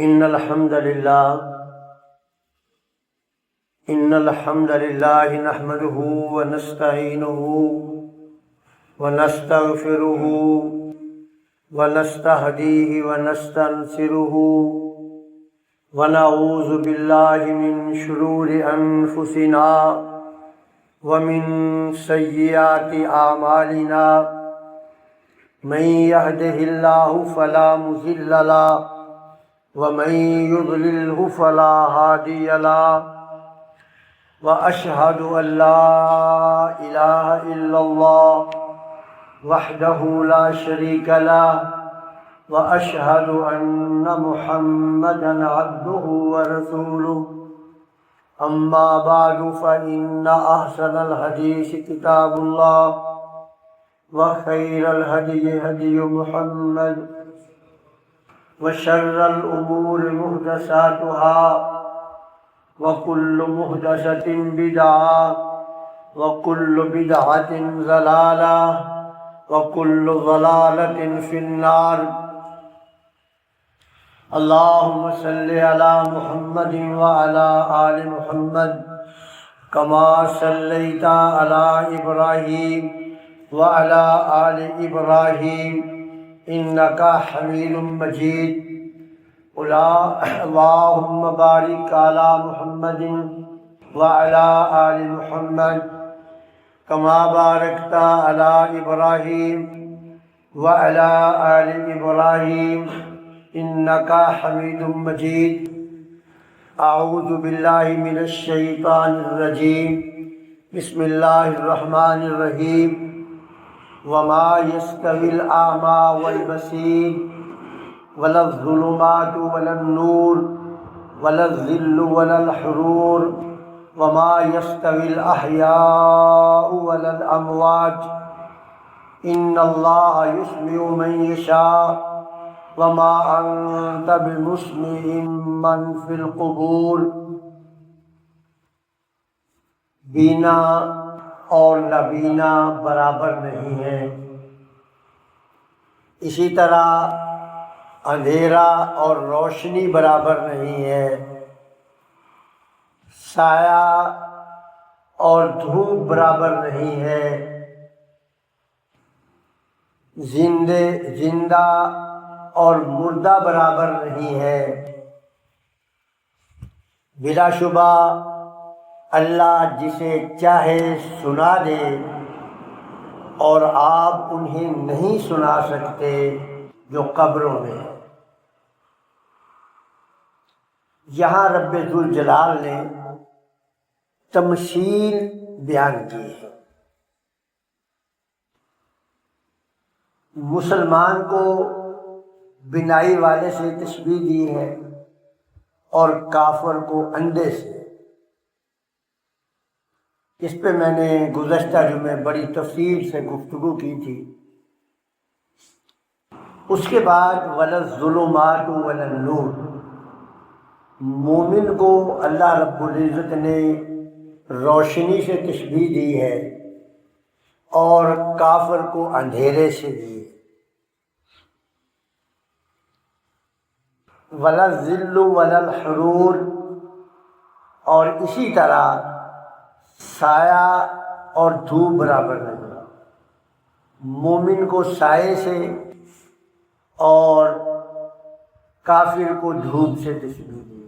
إن الحمد لله نحمده ونستعينه ونستغفره ونستهديه ونستنصره ونعوذ بالله من شرور أنفسنا ومن سيئات أعمالنا من يهده الله فلا مضل له ومن يضلله فلا هادي له وأشهد أن لا إله إلا الله وحده لا شريك له وأشهد أن محمدا عبده ورسوله أما بعد فإن أحسن الحديث كتاب الله وخير الهدي هدي محمد وشر الأمور محدثاتها وكل محدثة بدعة وكل بدعة ضلالة وكل ضلالة في النار اللهم صل على محمد وعلى آل محمد كما صليت على إبراهيم وعلى آل إبراهيم إنك حميد مجيد اللهم بارك على محمد وعلى آل محمد كما باركت على إبراهيم وعلى آل إبراهيم إنك حميد مجيد أعوذ بالله من الشيطان الرجيم بسم الله الرحمن الرحيم وما يستوي الأعمى والبصير ولا الظلمات ولا النور ولا الظل ولا الحرور وما يستوي الأحياء ولا الأموات إن الله يسمع من يشاء وما أنت بمسمع من في القبور بینا اور نابینا برابر نہیں ہیں، اسی طرح اندھیرا اور روشنی برابر نہیں ہے، سایہ اور دھوپ برابر نہیں ہے، زندہ اور مردہ برابر نہیں ہے۔ بلا شبہ اللہ جسے چاہے سنا دے اور آپ انہیں نہیں سنا سکتے جو قبروں میں ہیں۔ یہاں رب ذوالجلال نے تمثیل بیان کی ہے۔ مسلمان کو بینائی والے سے تشبیہ دی ہے اور کافر کو اندھے سے۔ اس پہ میں نے گزشتہ جمعے بڑی تفصیل سے گفتگو کی تھی۔ اس کے بعد ولا الظلمات ولا النور، مومن کو اللہ رب العزت نے روشنی سے تشبیہ دی ہے اور کافر کو اندھیرے سے دی ہے۔ ولا الظل ولا الحرور، اور اسی طرح سایہ اور دھوپ برابر نہیں، مومن کو سائے سے اور کافر کو دھوپ سے تشبیہ دی۔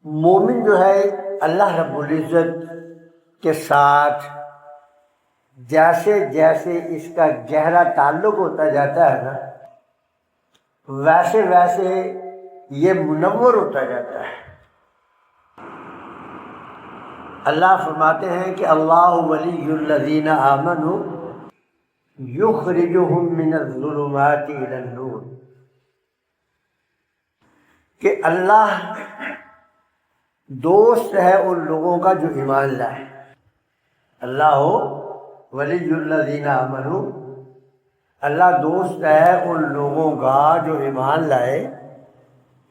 مومن جو ہے اللہ رب العزت کے ساتھ جیسے جیسے اس کا گہرا تعلق ہوتا جاتا ہے نا، ویسے ویسے یہ منور ہوتا جاتا ہے۔ اللہ فرماتے ہیں کہ اللہ ولی الذین آمنوا یخرجہم من الظلمات الی النور، کہ اللہ دوست ہے ان لوگوں کا جو ایمان لائے۔ اللہ ولی الذین آمنوا، اللہ دوست ہے ان لوگوں کا جو ایمان لائے۔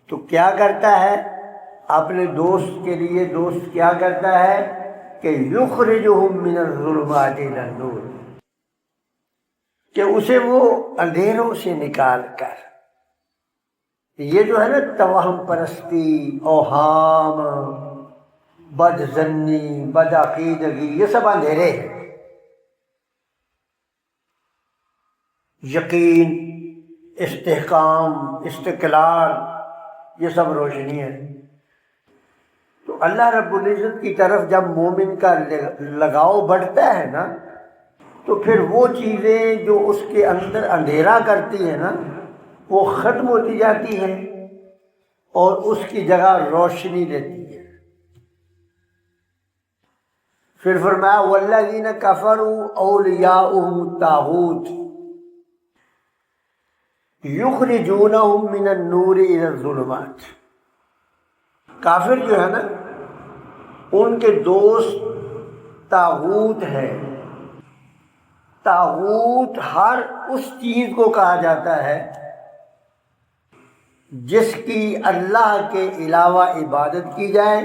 تو کیا کرتا ہے؟ اپنے دوست کے لیے دوست کیا کرتا ہے کہ یخرجہم من الظلمات الی النور، کہ اسے وہ اندھیروں سے نکال کر یہ جو ہے نا توہم پرستی، اوہام، بد ظنی، بد عقیدگی، یہ سب اندھیرے ہیں۔ یقین، استحکام، استقلال، یہ سب روشنی ہے۔ تو اللہ رب العزت کی طرف جب مومن کا لگاؤ بڑھتا ہے نا، تو پھر وہ چیزیں جو اس کے اندر اندھیرا کرتی ہیں نا، وہ ختم ہوتی جاتی ہیں اور اس کی جگہ روشنی لیتی ہے۔ پھر فرمایا والذین کفروا اولیاؤہم الطاغوت یخرجونہم من النور الی الظلمات۔ کافر جو ہے نا، ان کے دوست طاغوت ہے۔ طاغوت ہر اس چیز کو کہا جاتا ہے جس کی اللہ کے علاوہ عبادت کی جائے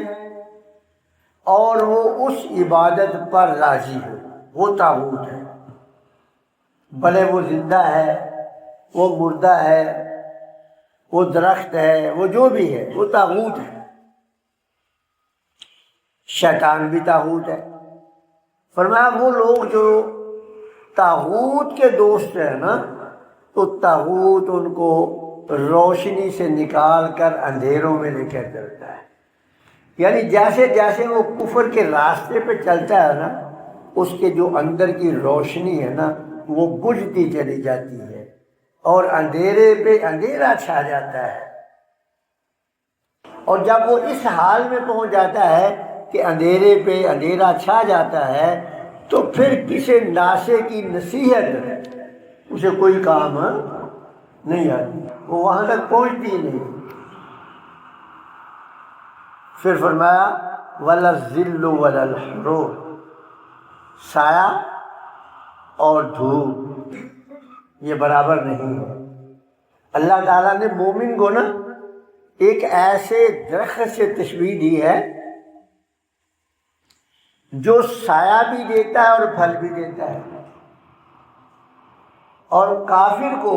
اور وہ اس عبادت پر راضی ہو، وہ طاغوت ہے۔ بھلے وہ زندہ ہے، وہ مردہ ہے، وہ درخت ہے، وہ جو بھی ہے، وہ طاغوت ہے۔ شیطان بھی طاغوت ہے۔ فرمایا وہ لوگ جو طاغوت کے دوست ہیں نا، تو طاغوت ان کو روشنی سے نکال کر اندھیروں میں لے کر چلتا ہے۔ یعنی جیسے جیسے وہ کفر کے راستے پہ چلتا ہے نا، اس کے جو اندر کی روشنی ہے نا، وہ بجھتی چلی جاتی ہے اور اندھیرے پہ اندھیرا چھا جاتا ہے۔ اور جب وہ اس حال میں پہنچ جاتا ہے کہ اندھیرے پہ اندھیرا چھا جاتا ہے، تو پھر کسی ناشے کی نصیحت اسے کوئی کام نہیں آتی، وہ وہاں تک پہنچتی ہی نہیں۔ پھر فرمایا وَلَا الظِّلُّ وَلَا الْحَرُورُ، سایہ اور دھوپ یہ برابر نہیں ہے۔ اللہ تعالیٰ نے مومن کو نا ایک ایسے درخت سے تشبیہ دی ہے جو سایہ بھی دیتا ہے اور پھل بھی دیتا ہے، اور کافر کو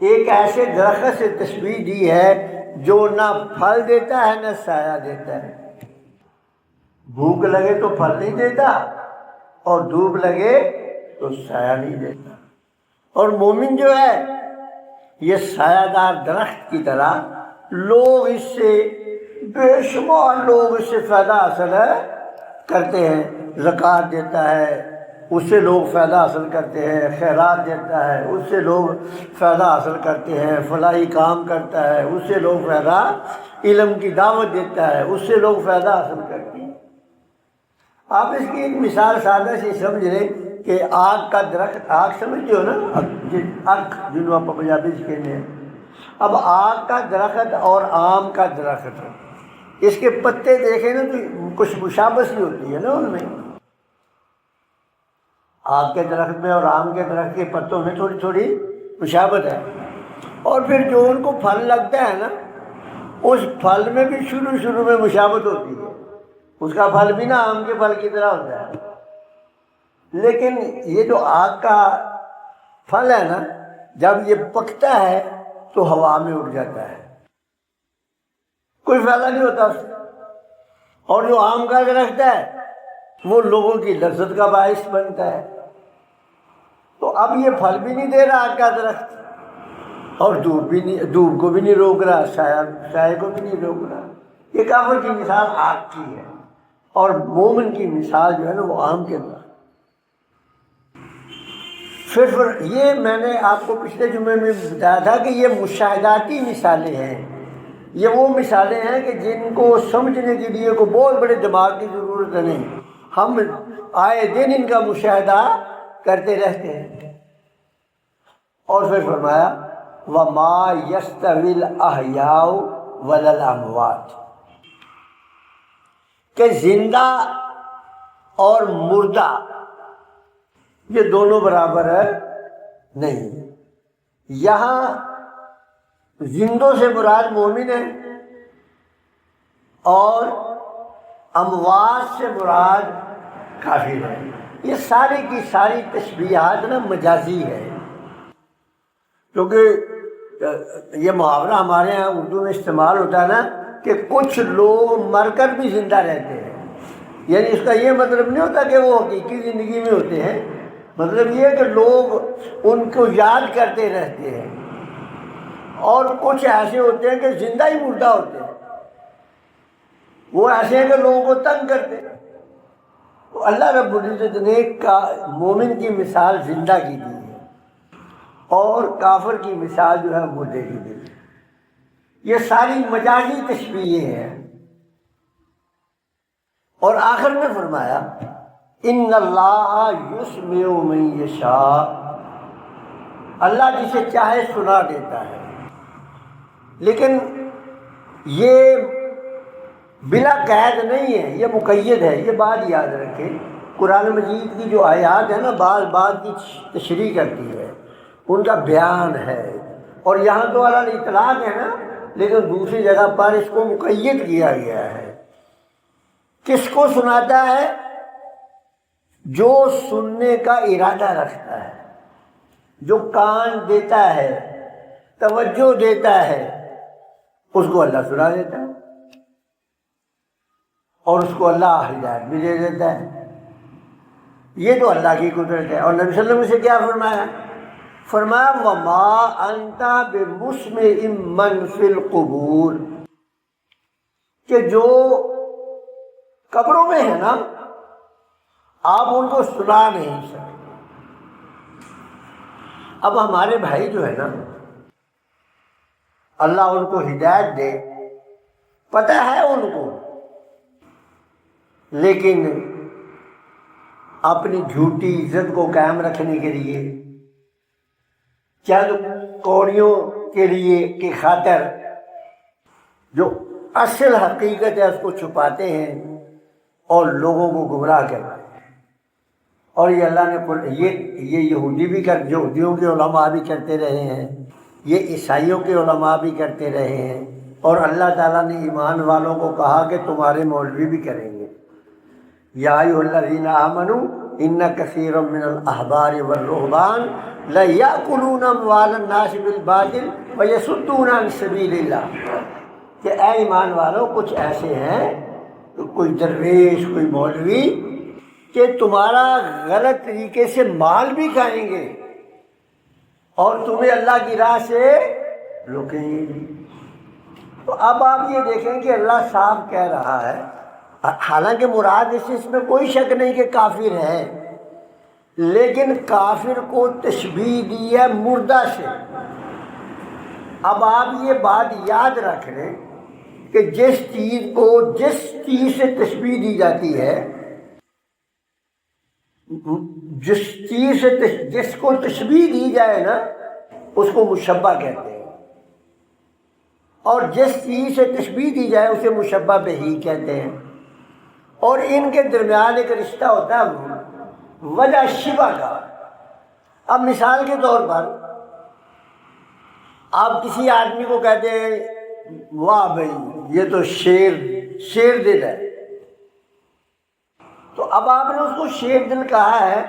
ایک ایسے درخت سے تشبیہ دی ہے جو نہ پھل دیتا ہے نہ سایہ دیتا ہے۔ بھوک لگے تو پھل نہیں دیتا اور دھوپ لگے تو سایہ نہیں دیتا۔ اور مومن جو ہے یہ سایہ دار درخت کی طرح، لوگ اس سے بے شمار لوگ اس سے فائدہ حاصل کرتے ہیں۔ زکوٰۃ دیتا ہے، اس سے لوگ فائدہ حاصل کرتے ہیں، خیرات دیتا ہے، اس سے لوگ فائدہ حاصل کرتے ہیں، فلاحی کام کرتا ہے، اس سے لوگ فائدہ، علم کی دعوت دیتا ہے، اس سے لوگ فائدہ حاصل کرتے ہیں۔ آپ اس کی ایک مثال سادہ سی سمجھ لیں کہ آگ کا درخت، آگ سمجھتے ہو نا، اگ جنہوں آپ پنجابی سے کہتے ہیں۔ اب آگ کا درخت اور آم کا درخت، اس کے پتے دیکھیں نا تو کچھ مشابہت ہی ہوتی ہے نا ان میں۔ آگ کے درخت میں اور آم کے درخت کے پتوں میں تھوڑی تھوڑی مشابہت ہے، اور پھر جو ان کو پھل لگتا ہے نا، اس پھل میں بھی شروع میں مشابہت ہوتی ہے، اس کا پھل بھی نا آم کے پھل کی طرح ہوتا ہے، لیکن یہ جو آگ کا پھل ہے نا، جب یہ پکتا ہے تو ہوا میں اڑ جاتا ہے، کوئی فائدہ نہیں ہوتا اس سے۔ اور جو آم کا درخت ہے وہ لوگوں کی لذت کا باعث بنتا ہے۔ تو اب یہ پھل بھی نہیں دے رہا آگ کا درخت، اور دھوپ کو بھی نہیں روک رہا، سایہ کو بھی نہیں روک رہا۔ یہ کافر کی مثال آگ کی ہے، اور مومن کی مثال جو ہے نا وہ آم کے درخت۔ پھر یہ میں نے آپ کو پچھلے جمعے میں بتایا تھا کہ یہ مشاہداتی مثالیں ہیں، یہ وہ مثالیں ہیں کہ جن کو سمجھنے کے لیے کوئی بہت بڑے دماغ کی ضرورت نہیں، ہم آئے دن ان کا مشاہدہ کرتے رہتے ہیں۔ اور پھر فرمایا وَمَا يَسْتَوِي الْأَحْيَاءُ وَلَا الْأَمْوَاتُ، کہ زندہ اور مردہ یہ دونوں برابر نہیں۔ یہاں زندوں سے مراد مومن ہے، اور اموات سے مراد کافر ہے۔ یہ ساری کی ساری تشبیہات نا مجازی ہے، کیونکہ یہ محاورہ ہمارے ہاں اردو میں استعمال ہوتا ہے نا کہ کچھ لوگ مر کر بھی زندہ رہتے ہیں، یعنی اس کا یہ مطلب نہیں ہوتا کہ وہ حقیقی زندگی میں ہوتے ہیں، مطلب یہ ہے کہ لوگ ان کو یاد کرتے رہتے ہیں، اور کچھ ایسے ہوتے ہیں کہ زندہ ہی مردہ ہوتے ہیں، وہ ایسے ہیں کہ لوگوں کو تنگ کرتے ہیں۔ تو اللہ رب العزت نے مومن کی مثال زندہ کی دی ہے اور کافر کی مثال جو ہے مردے کی دی ہے۔ یہ ساری مجازی تشبیہیں ہیں، اور آخر میں فرمایا ان اللہ یسمع من یشاء، اللہ جسے چاہے سنا دیتا ہے، لیکن یہ بلا قید نہیں ہے، یہ مقید ہے۔ یہ بات یاد رکھیں، قرآن مجید کی جو آیات ہیں نا بعض بات کی تشریح کرتی ہے، ان کا بیان ہے، اور یہاں تو علی اطلاق ہے نا، لیکن دوسری جگہ پر اس کو مقید کیا گیا ہے۔ کس کو سناتا ہے؟ جو سننے کا ارادہ رکھتا ہے، جو کان دیتا ہے، توجہ دیتا ہے، اس کو اللہ سنا دیتا ہے، اور اس کو اللہ ہدایت بھی دے دیتا ہے۔ یہ تو اللہ کی قدرت ہے۔ اور نبی صلی اللہ علیہ وسلم سے کیا فرمایا؟ فرمایا وَمَا أَنْتَ بِمُسْمِعٍ مَّن فِي الْقُبُورِ، کہ جو قبروں میں ہے نا آپ ان کو سنا نہیں سکتے۔ اب ہمارے بھائی جو ہے نا اللہ ان کو ہدایت دے، پتہ ہے ان کو، لیکن اپنی جھوٹی عزت کو قائم رکھنے کے لیے، چند کوڑیوں کے لیے کی خاطر جو اصل حقیقت ہے اس کو چھپاتے ہیں اور لوگوں کو گمراہ کرتے ہیں۔ اور یہ اللہ نے یہ یہودی بھی یہودیوں کے علماء بھی کرتے رہے ہیں، یہ عیسائیوں کے علماء بھی کرتے رہے ہیں، اور اللہ تعالیٰ نے ایمان والوں کو کہا کہ تمہارے مولوی بھی کریں گے۔ یا ایھا الذین آمنوا ان کثیرا من الاحبار والرہبان لیأکلون اموال الناس بالباطل ویصدون عن سبیل اللہ، کہ اے ایمان والوں کچھ ایسے ہیں، کوئی درویش، کوئی مولوی، کہ تمہارا غلط طریقے سے مال بھی کھائیں گے اور تمہیں اللہ کی راہ سے روکیں گے۔ تو اب آپ یہ دیکھیں کہ اللہ صاحب کہہ رہا ہے، حالانکہ مراد اس میں کوئی شک نہیں کہ کافر ہے، لیکن کافر کو تشبیہ دی ہے مردہ سے۔ اب آپ یہ بات یاد رکھ لیں کہ جس چیز سے تشبیہ دی جاتی ہے، جس کو تشبیہ دی جائے نا اس کو مشبہ کہتے ہیں، اور جس چیز سے تشبیہ دی جائے اسے مشبہ بہی کہتے ہیں، اور ان کے درمیان ایک رشتہ ہوتا ہے وجہ شبہ کا۔ اب مثال کے طور پر آپ کسی آدمی کو کہتے ہیں واہ بھائی یہ تو شیر دل ہے، تو اب آپ نے اس کو شیر دل کہا ہے،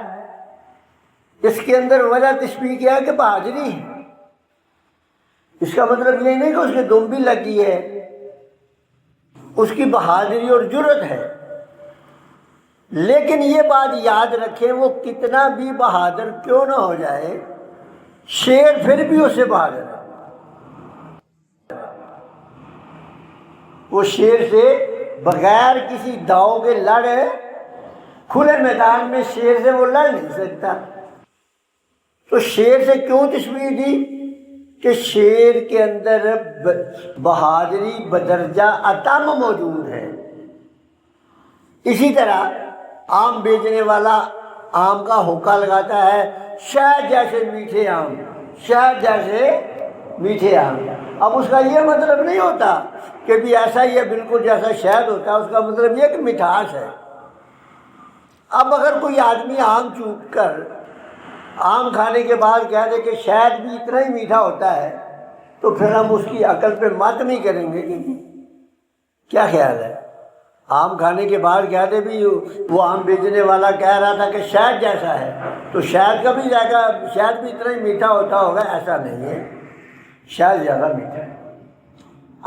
اس کے اندر وجہ تشبیہ کیا ہے کہ بہادری ہے۔ اس کا مطلب یہ نہیں کہ اس کی دم بھی لگی ہے، اس کی بہادری اور جرأت ہے، لیکن یہ بات یاد رکھیں وہ کتنا بھی بہادر کیوں نہ ہو جائے، شیر پھر بھی اسے بہادر ہے۔ وہ شیر سے بغیر کسی داؤ کے لڑے، کھلے میدان میں شیر سے وہ لڑ نہیں سکتا۔ تو شیر سے کیوں تشبیہ دی؟ کہ شیر کے اندر بہادری بدرجہ اتم موجود ہے۔ اسی طرح آم بیچنے والا آم کا ہوکا لگاتا ہے، شہد جیسے میٹھے آم، شہد جیسے میٹھے آم۔ اب اس کا یہ مطلب نہیں ہوتا کہ بھی ایسا ہی ہے بالکل جیسا شہد ہوتا ہے، اس کا مطلب یہ کہ مٹھاس ہے۔ اب اگر کوئی آدمی آم چوک کر آم کھانے کے بعد کہہ دے کہ شہد بھی اتنا ہی میٹھا ہوتا ہے، تو پھر ہم اس کی عقل پہ ماتم نہیں کریں گے کہ کیا خیال ہے؟ آم کھانے کے بعد کہہ دے بھی وہ آم بیچنے والا کہہ رہا تھا کہ شہد جیسا ہے، تو شہد کا بھی ذائقہ، شہد بھی اتنا ہی میٹھا ہوتا ہوگا، ایسا نہیں ہے۔ شہد زیادہ میٹھا ہے۔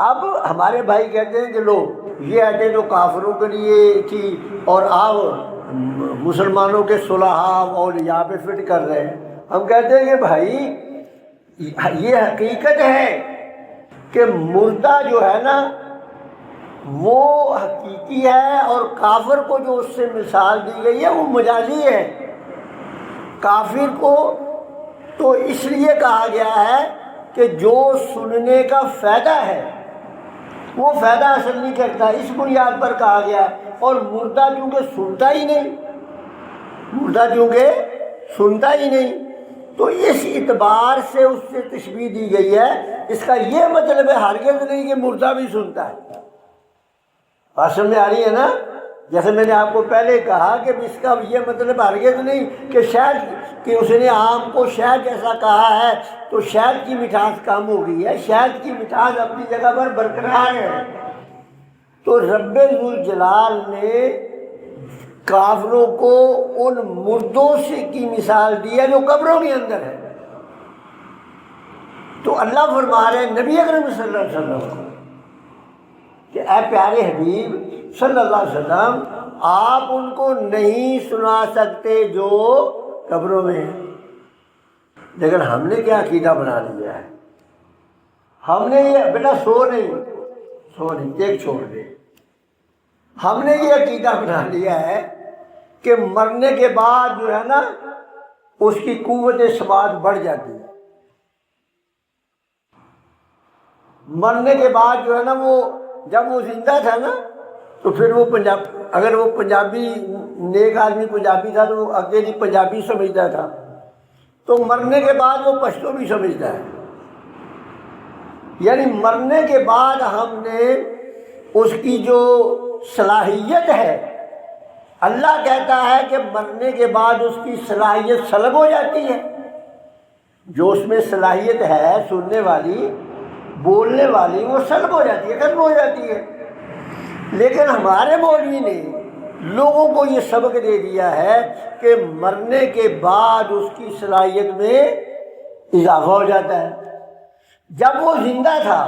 اب ہمارے بھائی کہتے ہیں کہ لو یہ آیتیں تو کافروں کے لیے تھی اور آپ مسلمانوں کے صلحاء اور یہاں پہ فٹ کر رہے ہیں۔ ہم کہتے ہیں کہ بھائی یہ حقیقت ہے کہ مردہ جو ہے نا وہ حقیقی ہے، اور کافر کو جو اس سے مثال دی گئی ہے وہ مجازی ہے۔ کافر کو تو اس لیے کہا گیا ہے کہ جو سننے کا فائدہ ہے وہ فائدہ حاصل نہیں کرتا، اس بنیاد پر کہا گیا ہے۔ اور مردہ چونکہ سنتا ہی نہیں، مردہ چونکہ سنتا ہی نہیں، تو اس اعتبار سے اس سے تشبیہ دی گئی ہے۔ اس کا یہ مطلب ہے ہرگز نہیں کہ مردہ بھی سنتا ہے۔ بات سمجھ میں آ رہی ہے نا؟ جیسے میں نے آپ کو پہلے کہا کہ اس کا یہ مطلب ہرگز نہیں کہ شہد کہ اس نے آم کو شہد جیسا کہا ہے تو شہد کی مٹھاس کم ہو گئی ہے، شہد کی مٹھاس اپنی جگہ پر برقرار ہے۔ تو رب ذوالجلال نے کافروں کو ان مردوں سے کی مثال دی ہے جو قبروں کے اندر ہے۔ تو اللہ فرما رہے ہیں نبی اکرم صلی اللہ علیہ وسلم کو کہ اے پیارے حبیب صلی اللہ علیہ وسلم، آپ ان کو نہیں سنا سکتے جو قبروں میں ہیں۔ لیکن ہم نے کیا عقیدہ بنا لیا ہے، ہم نے یہ بیٹا سو نہیں دیکھ چھوڑ دے، ہم نے یہ عقیدہ بنا لیا ہے کہ مرنے کے بعد جو ہے نا اس کی قوت ثبات بڑھ جاتی ہے۔ مرنے کے بعد جو ہے نا وہ جب وہ زندہ تھا نا تو پھر وہ اگر وہ پنجابی نیک آدمی پنجابی تھا تو وہ اکیلی پنجابی سمجھتا تھا، تو مرنے کے بعد وہ پشتو بھی سمجھتا ہے۔ یعنی مرنے کے بعد ہم نے اس کی جو صلاحیت ہے، اللہ کہتا ہے کہ مرنے کے بعد اس کی صلاحیت سلب ہو جاتی ہے۔ جو اس میں صلاحیت ہے سننے والی بولنے والی وہ سلب ہو جاتی ہے، ختم ہو جاتی ہے۔ لیکن ہمارے مولوی نے لوگوں کو یہ سبق دے دیا ہے کہ مرنے کے بعد اس کی صلاحیت میں اضافہ ہو جاتا ہے۔ جب وہ زندہ تھا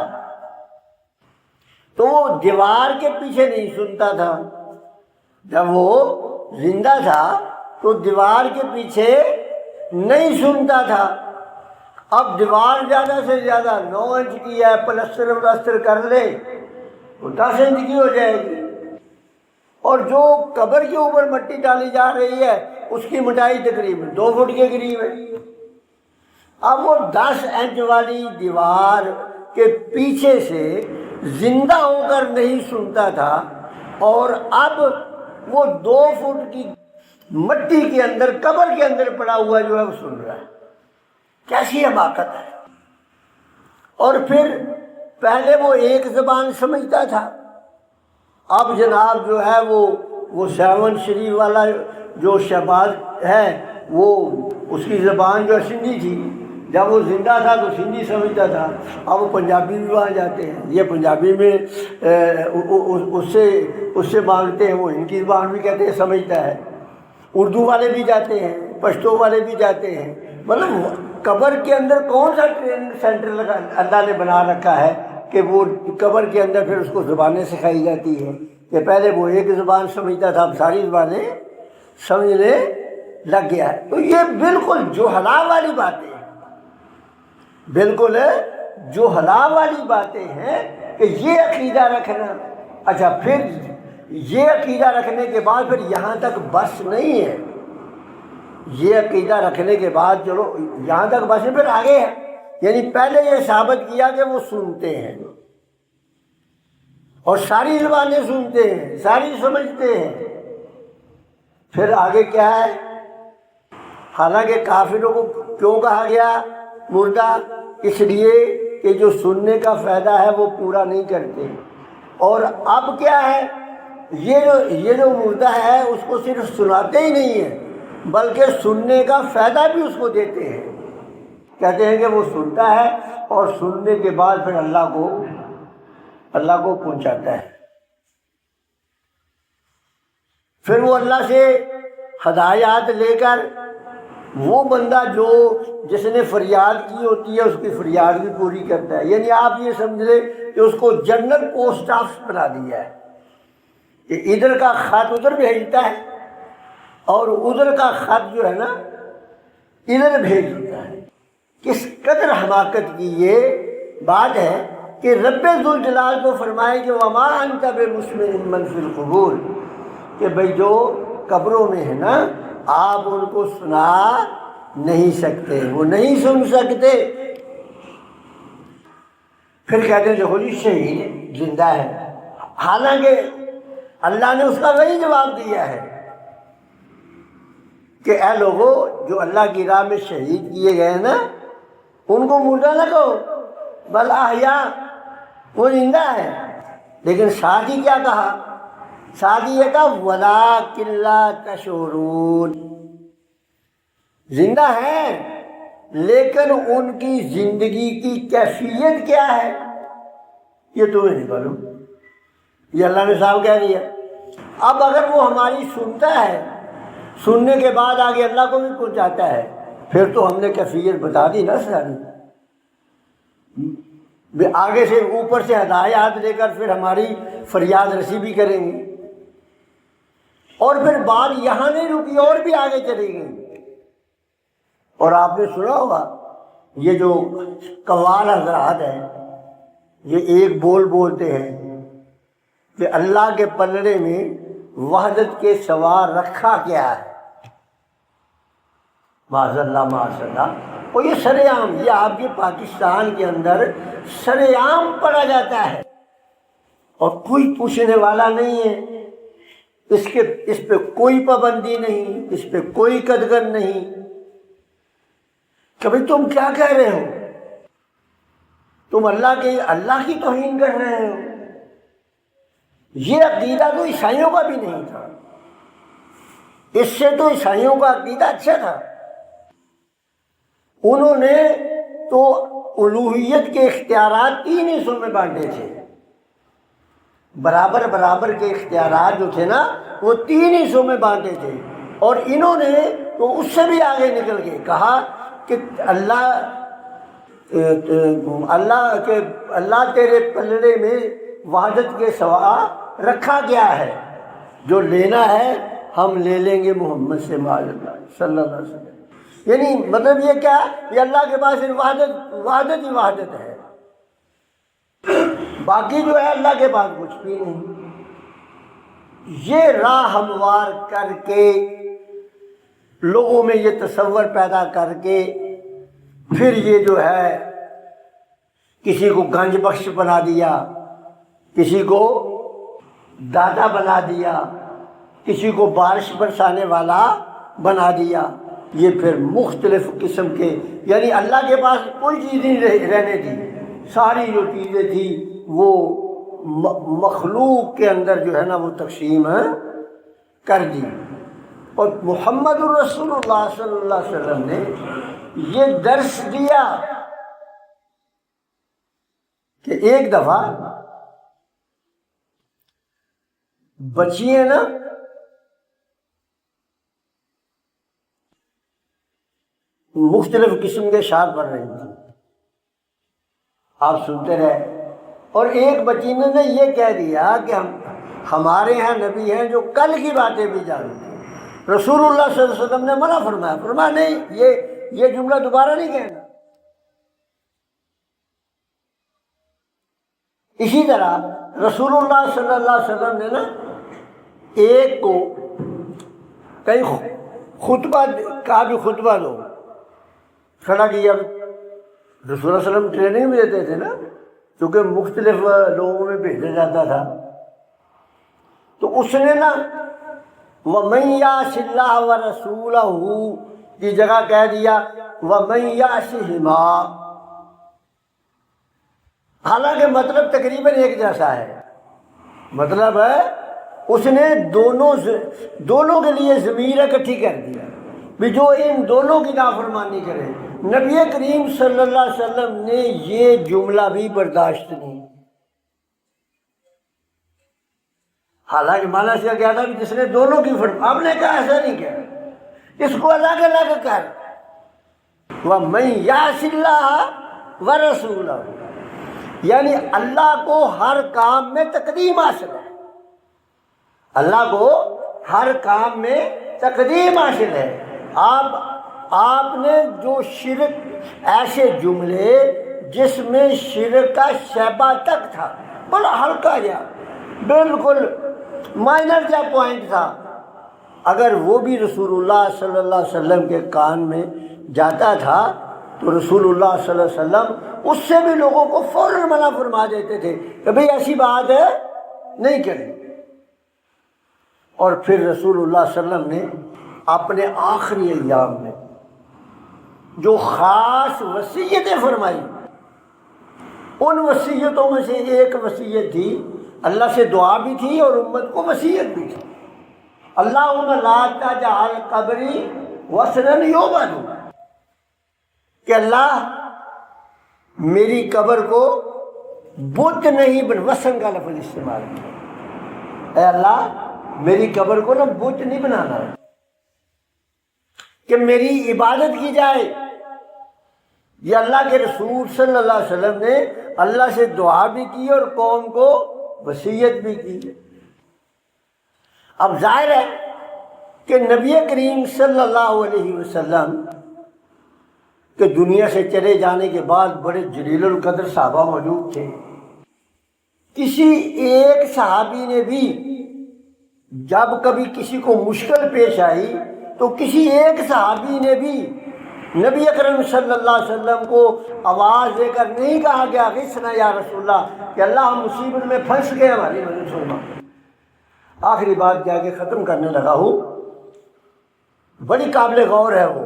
تو وہ دیوار کے پیچھے نہیں سنتا تھا، جب وہ زندہ تھا تو دیوار کے پیچھے نہیں سنتا تھا۔ اب دیوار زیادہ سے زیادہ 9 انچ کی ہے، پلستر ولستر کر لے تو 10 انچ کی ہو جائے گی، اور جو قبر کے اوپر مٹی ڈالی جا رہی ہے اس کی موٹائی تقریباً 2 فٹ کے قریب ہے۔ اب وہ 10 انچ والی دیوار کے پیچھے سے زندہ ہو کر نہیں سنتا تھا، اور اب وہ 2 فٹ کی مٹی کے اندر قبر کے اندر پڑا ہوا جو ہے وہ سن رہا ہے۔ کیسی حماقت ہے! اور پھر پہلے وہ ایک زبان سمجھتا تھا، اب جناب جو ہے وہ 7 شریف والا جو شہباز ہے وہ اس کی زبان جو سندھی تھی، جب وہ زندہ تھا تو سندھی سمجھتا تھا، اب وہ پنجابی بھی وہاں جاتے ہیں، یہ پنجابی میں اس سے مانگتے ہیں، وہ ان کی زبان بھی کہتے ہیں سمجھتا ہے، اردو والے بھی جاتے ہیں، پشتو والے بھی جاتے ہیں۔ مطلب قبر کے اندر کون سا ٹریننگ سینٹر اللہ نے بنا رکھا ہے کہ وہ قبر کے اندر پھر اس کو زبانیں سکھائی جاتی ہیں کہ پہلے وہ ایک زبان سمجھتا تھا اب ساری زبانیں سمجھنے لگ گیا ہے۔ تو یہ بالکل جوہلا والی باتیں ہیں، بالکل جوہلا والی باتیں ہیں کہ یہ عقیدہ رکھنا۔ اچھا، پھر یہ عقیدہ رکھنے کے بعد پھر یہاں تک بس نہیں ہے، یہ عقیدہ رکھنے کے بعد چلو یہاں تک بس ہے، پھر آگے ہے۔ یعنی پہلے یہ ثابت کیا کہ وہ سنتے ہیں اور ساری زبانیں سنتے ہیں، ساری سمجھتے ہیں، پھر آگے کیا ہے؟ حالانکہ کافروں کو کیوں کہا گیا مردہ؟ اس لیے کہ جو سننے کا فائدہ ہے وہ پورا نہیں کرتے۔ اور اب کیا ہے؟ یہ جو مردہ ہے اس کو صرف سناتے ہی نہیں ہیں بلکہ سننے کا فائدہ بھی اس کو دیتے ہیں۔ کہتے ہیں کہ وہ سنتا ہے اور سننے کے بعد پھر اللہ کو پہنچاتا ہے، پھر وہ اللہ سے ہدایات لے کر وہ بندہ جو جس نے فریاد کی ہوتی ہے اس کی فریاد بھی پوری کرتا ہے. یعنی آپ یہ سمجھ لیں کہ اس کو جنرل پوسٹ آفس بنا دیا ہے کہ ادھر کا خط ادھر بھیجتا ہے اور ادھر کا خط جو ہے نا ادھر بھیج دیتا ہے. کس قدر حماقت کی یہ بات ہے کہ رب ذوالجلال کو فرمائے کہ وَمَا أَنْتَ بِمُسْمِعٍ مَّن فِي الْقُبُورِ، کہ بھئی جو قبروں میں ہے نا آپ ان کو سنا نہیں سکتے، وہ نہیں سن سکتے. پھر کہتے ہیں دیکھو جی شہید زندہ ہے، حالانکہ اللہ نے اس کا وہی جواب دیا ہے کہ اے لوگوں جو اللہ کی راہ میں شہید کیے گئے ہیں نا ان کو مردہ نہ کہو بل احیاء، وہ زندہ ہے. لیکن ساتھ ہی کیا کہا؟ ساتھ ہی یہ کہا وَلَٰكِن لَّا تَشْعُرُونَ، زندہ ہیں لیکن ان کی زندگی کی کیفیت کیا ہے یہ تمہیں نہیں معلوم. یہ اللہ نے صاحب کہہ دیا. اب اگر وہ ہماری سنتا ہے، سننے کے بعد آگے اللہ کو بھی پہنچاتا ہے، پھر تو ہم نے کیفیت بتا دی نا ساری. آگے سے اوپر سے ہدایات دے کر پھر ہماری فریاد رسی بھی کریں گے. اور پھر بات یہاں نہیں رکی اور بھی آگے چلے گی. اور آپ نے سنا ہوگا یہ جو قوال حضرات ہیں یہ ایک بول بولتے ہیں کہ اللہ کے پلڑے میں وحدت کے سوا رکھا کیا ہے. معاذ اللہ معاذ اللہ. اور یہ سر عام، یہ آپ کے پاکستان کے اندر سر عام پڑھا جاتا ہے اور کوئی پوچھنے والا نہیں ہے. اس پہ کوئی پابندی نہیں، اس پہ کوئی قدغن نہیں. کبھی تم کیا کہہ رہے ہو؟ تم اللہ کی توہین کر رہے ہو. یہ عقیدہ تو عیسائیوں کا بھی نہیں تھا، اس سے تو عیسائیوں کا عقیدہ اچھا تھا. انہوں نے تو الوہیت کے اختیارات 3 حصوں میں بانٹے تھے. برابر برابر کے اختیارات جو تھے نا وہ 3 حصوں میں بانٹے تھے. اور انہوں نے تو اس سے بھی آگے نکل کے کہا کہ اللہ تیرے پلڑے میں وحدت کے سوا رکھا گیا ہے، جو لینا ہے ہم لے لیں گے محمد سے صلی اللہ علیہ وسلم. یعنی مطلب یہ کیا کہ اللہ کے پاس وحدت ہی وحدت ہے، باقی جو ہے اللہ کے پاس کچھ بھی نہیں. یہ راہ ہموار کر کے لوگوں میں یہ تصور پیدا کر کے پھر یہ جو ہے کسی کو گنج بخش بنا دیا، کسی کو دادا بنا دیا، کسی کو بارش برسانے والا بنا دیا. یہ پھر مختلف قسم کے، یعنی اللہ کے پاس کوئی چیز نہیں رہنے دی. ساری جو چیزیں تھیں وہ مخلوق کے اندر جو ہے نا وہ تقسیم کر دی. اور محمد الرسول اللہ صلی اللہ علیہ وسلم نے یہ درس دیا کہ ایک دفعہ بچیاں نا مختلف قسم کے شعر پڑھ رہی تھیں، آپ سنتے رہے. اور ایک بچی نے یہ کہہ دیا کہ ہمارے ہاں نبی ہیں جو کل کی باتیں بھی جانتے ہیں. رسول اللہ صلی اللہ علیہ وسلم نے منع فرمایا نہیں، یہ جملہ دوبارہ نہیں کہنا. اسی طرح رسول اللہ صلی اللہ علیہ وسلم نے نا ایک کو کہیں خطبہ کہا بھی خطبہ دو، کھڑا کیا. رسول اللہ صلی اللہ علیہ وسلم ٹریننگ بھی دیتے تھے نا، کیونکہ مختلف لوگوں میں بھیجا جاتا تھا. تو اس نے نا وَمَن يَعْصِ اللَّهَ وَرَسُولَهُ کی جگہ کہہ دیا وَمَن يَعْصِهِمَا، حالانکہ مطلب تقریباً ایک جیسا ہے. مطلب ہے اس نے دونوں کے لیے ضمیر اکٹھی کر دیا بھی جو ان دونوں کی نافرمانی کرے. نبی کریم صلی اللہ علیہ وسلم نے یہ جملہ بھی برداشت نہیں. حالانکہ مانا سے کیا تھا کہ جس نے دونوں کی آپ نے کہا ایسا نہیں کیا، اس کو الگ الگ کر وَمَن يَعْصِ اللَّهَ وَرَسُولَهُ، یعنی اللہ کو ہر کام میں تقدیم حاصل ہے، اللہ کو ہر کام میں تقدیم حاصل ہے۔ آپ نے جو شرک، ایسے جملے جس میں شرک کا شیبہ تک تھا، بڑا ہلکا جا، بالکل مائنر جا پوائنٹ تھا، اگر وہ بھی رسول اللہ صلی اللہ علیہ وسلم کے کان میں جاتا تھا تو رسول اللہ صلی اللہ علیہ وسلم اس سے بھی لوگوں کو فوراً منع فرما دیتے تھے کہ بھئی ایسی بات ہے نہیں کریں۔ اور پھر رسول اللہ صلی اللہ علیہ وسلم نے اپنے آخری ایام میں جو خاص وصیتیں فرمائی، ان وصیتوں میں سے ایک وصیت تھی، اللہ سے دعا بھی تھی اور امت کو وصیت بھی تھی، اللہم لا تجعل قبری وثنا یعبد، کہ اللہ میری قبر کو بت نہیں وثن کا لفظ استعمال کیا، اے اللہ میری قبر کو نا بت نہیں بنانا کہ میری عبادت کی جائے۔ یہ اللہ کے رسول صلی اللہ علیہ وسلم نے اللہ سے دعا بھی کی اور قوم کو وصیت بھی کی۔ اب ظاہر ہے کہ نبی کریم صلی اللہ علیہ وسلم کہ دنیا سے چلے جانے کے بعد بڑے جلیل القدر صحابہ موجود تھے، کسی ایک صحابی نے بھی جب کبھی کسی کو مشکل پیش آئی تو کسی ایک صحابی نے بھی نبی اکرم صلی اللہ علیہ وسلم کو آواز دے کر نہیں کہا گیا غثنا یا رسول اللہ، کہ اللہ ہم مصیبت میں پھنس گئے، ہماری مدد فرما۔ آخری بات جا کے ختم کرنے لگا ہوں، بڑی قابل غور ہے وہ۔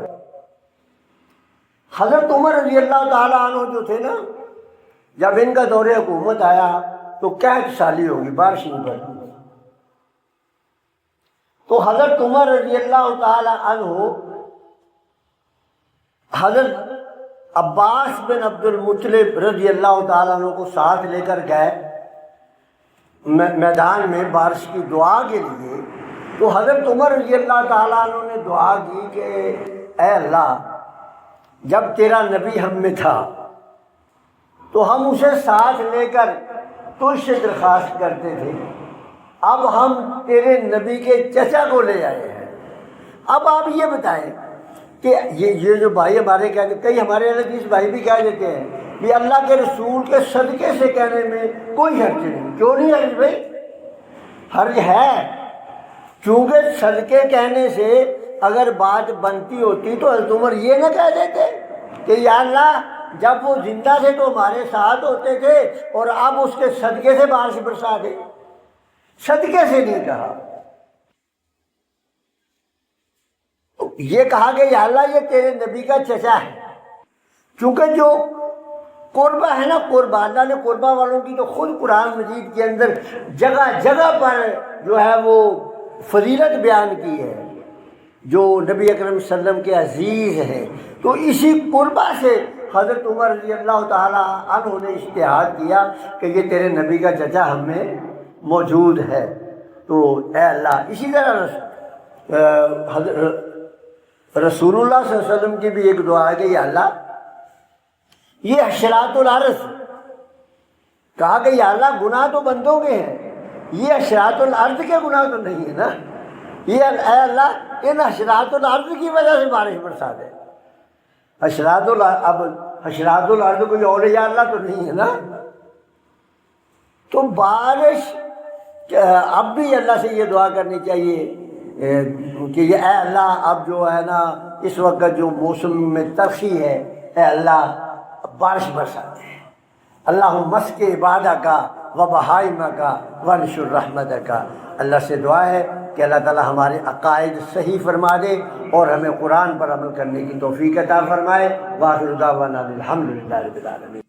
حضرت عمر رضی اللہ تعالیٰ عنہ جو تھے نا، جب ان کا دور حکومت آیا تو قحط سالی ہوگی، بارش نہیں پڑتی، تو حضرت عمر رضی اللہ تعالیٰ عنہ حضرت عباس بن عبد المطلب رضی اللہ تعالیٰ عنہ کو ساتھ لے کر گئے میدان میں بارش کی دعا کے لیے۔ تو حضرت عمر رضی اللہ تعالیٰ عنہ نے دعا کی کہ اے اللہ، جب تیرا نبی ہم میں تھا تو ہم اسے ساتھ لے کر تجھ سے درخواست کرتے تھے، اب ہم تیرے نبی کے چچا کو لے آئے ہیں، اب آپ یہ بتائیں کہ یہ جو بھائی ہمارے کہتے، کئی ہمارے حدیث بھائی بھی کہہ دیتے ہیں بھی اللہ کے رسول کے صدقے سے کہنے میں کوئی حرج نہیں۔ کیوں نہیں حرج بھائی؟ حرج ہے، چونکہ صدقے کہنے سے اگر بات بنتی ہوتی تو حضرت عمر یہ نہ کہہ دیتے کہ یا اللہ جب وہ زندہ تھے تو ہمارے ساتھ ہوتے تھے اور اب اس کے صدقے سے بارش برسا دے، صدقے سے نہیں کہا، یہ کہا کہ یا اللہ یہ تیرے نبی کا چچا ہے۔ چونکہ جو قربہ ہے نا، قربہ، اللہ نے قربہ والوں کی تو خود قرآن مجید کے اندر جگہ جگہ پر جو ہے وہ فضیلت بیان کی ہے، جو نبی اکرم صلی اللہ علیہ وسلم کے عزیز ہیں، تو اسی قربہ سے حضرت عمر رضی اللہ تعالیٰ عنہ نے اجتہاد کیا کہ یہ تیرے نبی کا چچا ہم میں موجود ہے۔ تو اے اللہ، اسی طرح رسول اللہ صلی اللہ علیہ وسلم کی بھی ایک دعا ہے کہ یا اللہ یہ حشرات الارض، کہا کہ یا اللہ گناہ تو بندوں کے ہیں، یہ حشرات الارض کے گناہ تو نہیں ہے نا، یہ اے اللہ ان حشرات الارض کی وجہ سے بارش برسا دے۔ حشرات الارض کوئی اولیاء اللہ تو نہیں ہے نا، تو بارش اب بھی اللہ سے یہ دعا کرنی چاہیے کہ یہ اے اللہ اب جو ہے نا اس وقت جو موسم میں ترخی ہے، اے اللہ بارش برسا دے، اللہم مسک عبادہ کا و بہائمہ کا ونشر رحمتہ کا۔ اللہ سے دعا ہے کہ اللہ تعالی ہمارے عقائد صحیح فرما دے اور ہمیں قرآن پر عمل کرنے کی توفیق عطا فرمائے۔ وآخر دعوانا الحمدللہ رب العالمین۔